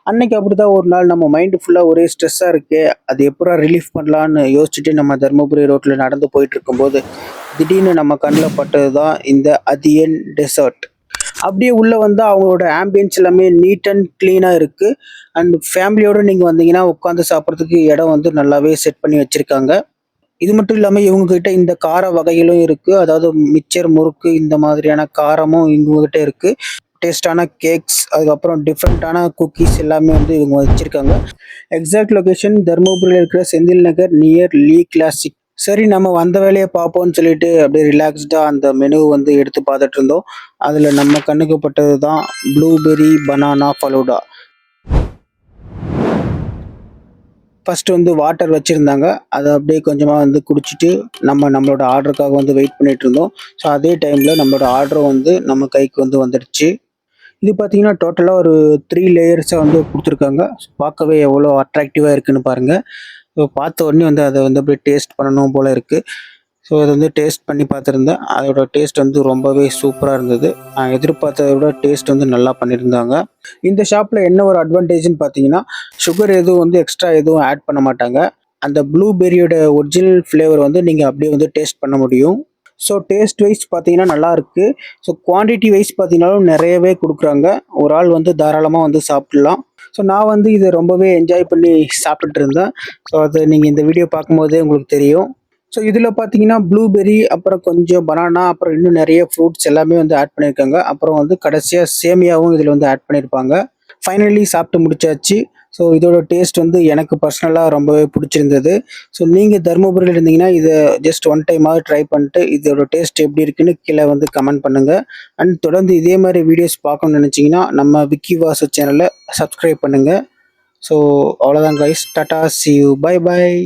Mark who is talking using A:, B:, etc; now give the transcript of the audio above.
A: அன்னைக்கு அப்படிதான் ஒரு நாள் நம்ம மைண்டு ஃபுல்லாக ஒரே ஸ்ட்ரெஸ்ஸாக இருக்கு, அது எப்படா ரிலீஃப் பண்ணலான்னு யோசிச்சுட்டு நம்ம தருமபுரி ரோட்டில் நடந்து போயிட்டு இருக்கும்போது திடீர்னு நம்ம கண்ணில் பட்டது தான் இந்த அதியன் டெசர்ட். அப்படியே உள்ளே வந்து அவங்களோட ஆம்பியன்ஸ் எல்லாமே நீட் அண்ட் க்ளீனாக இருக்குது. அண்ட் ஃபேமிலியோடு நீங்கள் வந்தீங்கன்னா உட்காந்து சாப்பிட்றதுக்கு இடம் வந்து நல்லாவே செட் பண்ணி வச்சுருக்காங்க. இது மட்டும் இல்லாம இவங்ககிட்ட இந்த கார வகைகளும் இருக்கு. அதாவது மிச்சர், முறுக்கு இந்த மாதிரியான காரமும் இவங்ககிட்ட இருக்கு. டேஸ்டான கேக்ஸ், அதுக்கப்புறம் டிஃப்ரெண்ட்டான குக்கீஸ் எல்லாமே வந்து இவங்க வச்சிருக்காங்க. எக்ஸாக்ட் லொகேஷன் தர்மபுரியில இருக்கிற செந்தில் நகர் நியர் லீ கிளாசிக். சரி நம்ம வந்த வேலையை பார்ப்போம்னு சொல்லிட்டு அப்படியே ரிலாக்ஸ்டா அந்த மெனு வந்து எடுத்து பார்த்துட்டு இருந்தோம். அதுல நம்ம கண்ணுக்கு பட்டது தான் ப்ளூபெர்ரி பனானா ஃபலூடா. ஃபர்ஸ்ட் வந்து வாட்டர் வச்சுருந்தாங்க. அதை அப்படியே கொஞ்சமாக வந்து குடிச்சிட்டு நம்மளோட ஆர்டருக்காக வந்து வெயிட் பண்ணிட்டு இருந்தோம். ஸோ அதே டைமில் நம்மளோட ஆர்டரும் வந்து நம்ம கைக்கு வந்து வந்துடுச்சு. இது பார்த்தீங்கன்னா டோட்டலாக ஒரு 3 லேயர்ஸாக வந்து கொடுத்துருக்காங்க. ஸோ பார்க்கவே எவ்வளோ அட்ராக்டிவாக இருக்குன்னு பாருங்கள். ஸோ பார்த்த உடனே வந்து அதை வந்து அப்படியே டேஸ்ட் பண்ணணும் போல் இருக்குது. ஸோ அதை வந்து டேஸ்ட் பண்ணி பார்த்துருந்தேன். அதோட டேஸ்ட் வந்து ரொம்பவே சூப்பராக இருந்தது. நான் எதிர்பார்த்ததை விட டேஸ்ட் வந்து நல்லா பண்ணியிருந்தாங்க. இந்த ஷாப்பில் என்ன ஒரு அட்வான்டேஜ்னு பார்த்தீங்கன்னா, சுகர் எதுவும் வந்து எக்ஸ்ட்ரா எதுவும் ஆட் பண்ண மாட்டாங்க. அந்த ப்ளூபெர்ரியோட ஒரிஜினல் ஃப்ளேவர் வந்து நீங்கள் அப்படியே வந்து டேஸ்ட் பண்ண முடியும். ஸோ டேஸ்ட் வைஸ் பார்த்தீங்கன்னா நல்லா இருக்கு. ஸோ குவான்டிட்டி வைஸ் பார்த்தீங்கன்னாலும் நிறையவே கொடுக்குறாங்க. ஒரு ஆள் வந்து தாராளமாக வந்து சாப்பிடலாம். ஸோ நான் வந்து இதை ரொம்பவே என்ஜாய் பண்ணி சாப்பிட்டுட்டு இருந்தேன். ஸோ அது நீங்கள் இந்த வீடியோ பார்க்கும்போதே உங்களுக்கு தெரியும். ஸோ இதில் பார்த்தீங்கன்னா ப்ளூபெர்ரி, அப்புறம் கொஞ்சம் பனானா, அப்புறம் இன்னும் நிறைய ஃப்ரூட்ஸ் எல்லாமே வந்து ஆட் பண்ணியிருக்காங்க. அப்புறம் வந்து கடைசியாக சேமியாவும் இதில் வந்து ஆட் பண்ணியிருப்பாங்க. ஃபைனலி சாப்பிட்டு முடிச்சாச்சு. ஸோ இதோட டேஸ்ட் வந்து எனக்கு பர்சனலாக ரொம்பவே பிடிச்சிருந்தது. ஸோ நீங்கள் தருமபுரியில் இருந்தீங்கன்னா இதை ஜஸ்ட் ஒன் டைமாவது ட்ரை பண்ணிட்டு இதோட டேஸ்ட் எப்படி இருக்குன்னு கீழே வந்து கமெண்ட் பண்ணுங்கள். அண்ட் தொடர்ந்து இதே மாதிரி வீடியோஸ் பார்க்கணும்னு நினச்சிங்கன்னா நம்ம விக்கி வாசு சேனலை சப்ஸ்கிரைப் பண்ணுங்கள். ஸோ அவ்வளோதான் guys, Tata, see you, bye bye.